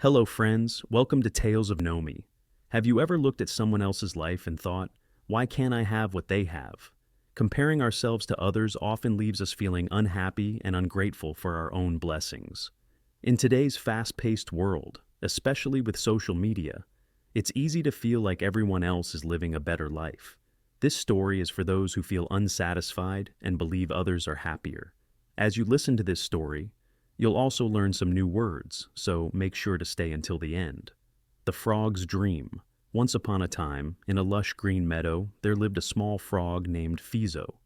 Hello, friends. Welcome to Tales of Nomi. Have you ever looked at someone else's life and thought, why can't I have what they have? Comparing ourselves to others often leaves us feeling unhappy and ungrateful for our own blessings. In today's fast-paced world, especially with social media, it's easy to feel like everyone else is living a better life. This story is for those who feel unsatisfied and believe others are happier. As you listen to this story, you'll also learn some new words, so make sure to stay until the end. The Frog's Dream. Once upon a time, in a lush green meadow, there lived a small frog named Fizo.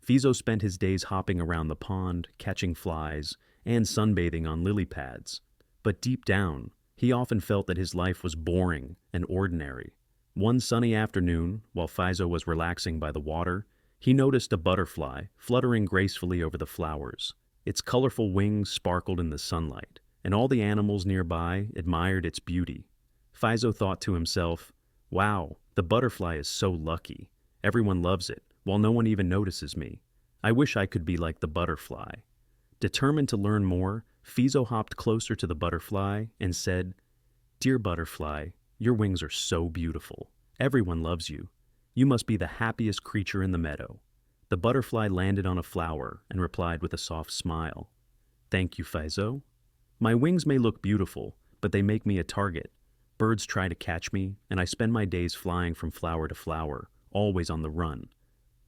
Fizo spent his days hopping around the pond, catching flies, and sunbathing on lily pads. But deep down, he often felt that his life was boring and ordinary. One sunny afternoon, while Fizo was relaxing by the water, he noticed a butterfly fluttering gracefully over the flowers. Its colorful wings sparkled in the sunlight, and all the animals nearby admired its beauty. Fizo thought to himself, wow, the butterfly is so lucky. Everyone loves it, while no one even notices me. I wish I could be like the butterfly. Determined to learn more, Fizo hopped closer to the butterfly and said, Dear butterfly, your wings are so beautiful. Everyone loves you. You must be the happiest creature in the meadow. The butterfly landed on a flower and replied with a soft smile. Thank you, Fizo. My wings may look beautiful, but they make me a target. Birds try to catch me, and I spend my days flying from flower to flower, always on the run.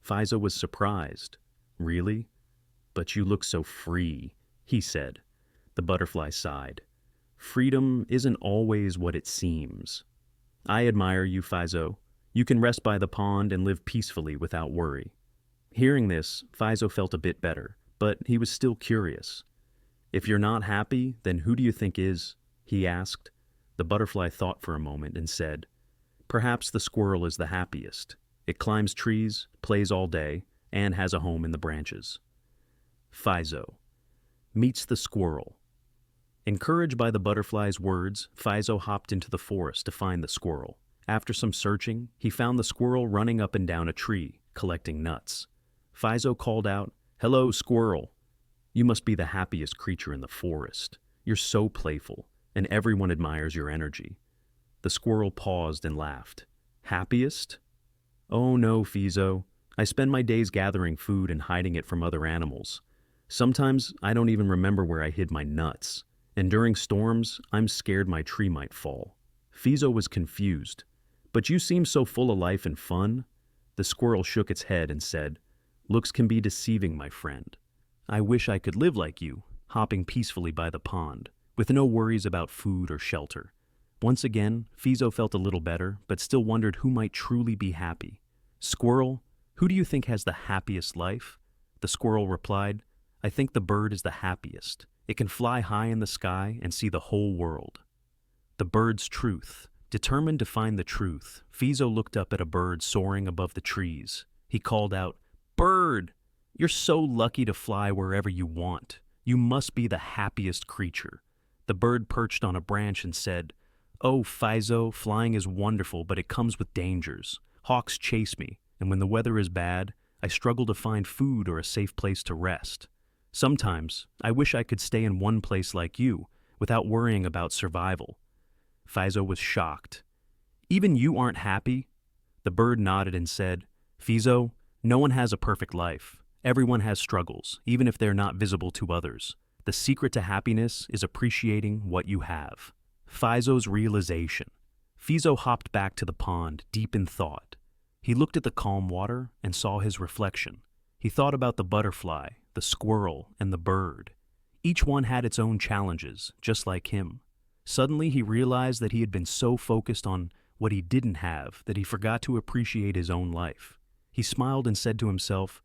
Fizo was surprised. Really? But you look so free, he said. The butterfly sighed. Freedom isn't always what it seems. I admire you, Fizo. You can rest by the pond and live peacefully without worry. Hearing this, Fizo felt a bit better, but he was still curious. If you're not happy, then who do you think is? He asked. The butterfly thought for a moment and said, Perhaps the squirrel is the happiest. It climbs trees, plays all day, and has a home in the branches. Fizo meets the squirrel. Encouraged by the butterfly's words, Fizo hopped into the forest to find the squirrel. After some searching, he found the squirrel running up and down a tree, collecting nuts. Fizo called out, Hello, squirrel. You must be the happiest creature in the forest. You're so playful, and everyone admires your energy. The squirrel paused and laughed. Happiest? Oh no, Fizo. I spend my days gathering food and hiding it from other animals. Sometimes I don't even remember where I hid my nuts, and during storms, I'm scared my tree might fall. Fizo was confused. But you seem so full of life and fun. The squirrel shook its head and said, Looks can be deceiving, my friend. I wish I could live like you, hopping peacefully by the pond, with no worries about food or shelter. Once again, Fizo felt a little better, but still wondered who might truly be happy. Squirrel, who do you think has the happiest life? The squirrel replied, I think the bird is the happiest. It can fly high in the sky and see the whole world. The bird's truth. Determined to find the truth, Fizo looked up at a bird soaring above the trees. He called out, Bird, you're so lucky to fly wherever you want. You must be the happiest creature. The bird perched on a branch and said, Oh, Fizo, flying is wonderful, but it comes with dangers. Hawks chase me, and when the weather is bad, I struggle to find food or a safe place to rest. Sometimes, I wish I could stay in one place like you, without worrying about survival. Fizo was shocked. Even you aren't happy? The bird nodded and said, Fizo, no one has a perfect life. Everyone has struggles, even if they're not visible to others. The secret to happiness is appreciating what you have. Fizo's realization. Fizo hopped back to the pond, deep in thought. He looked at the calm water and saw his reflection. He thought about the butterfly, the squirrel, and the bird. Each one had its own challenges, just like him. Suddenly he realized that he had been so focused on what he didn't have that he forgot to appreciate his own life. He smiled and said to himself,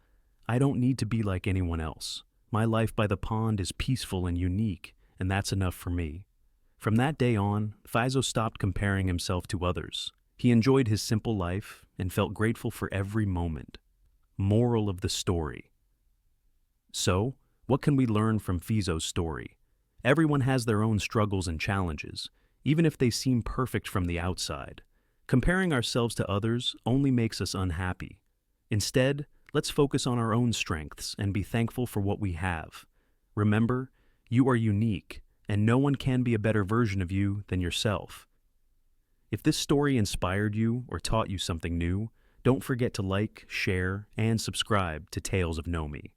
I don't need to be like anyone else. My life by the pond is peaceful and unique, and that's enough for me. From that day on, Fizo stopped comparing himself to others. He enjoyed his simple life and felt grateful for every moment. Moral of the story. So, what can we learn from Fizo's story? Everyone has their own struggles and challenges, even if they seem perfect from the outside. Comparing ourselves to others only makes us unhappy. Instead, let's focus on our own strengths and be thankful for what we have. Remember, you are unique, and no one can be a better version of you than yourself. If this story inspired you or taught you something new, don't forget to like, share, and subscribe to Tales of Nomi.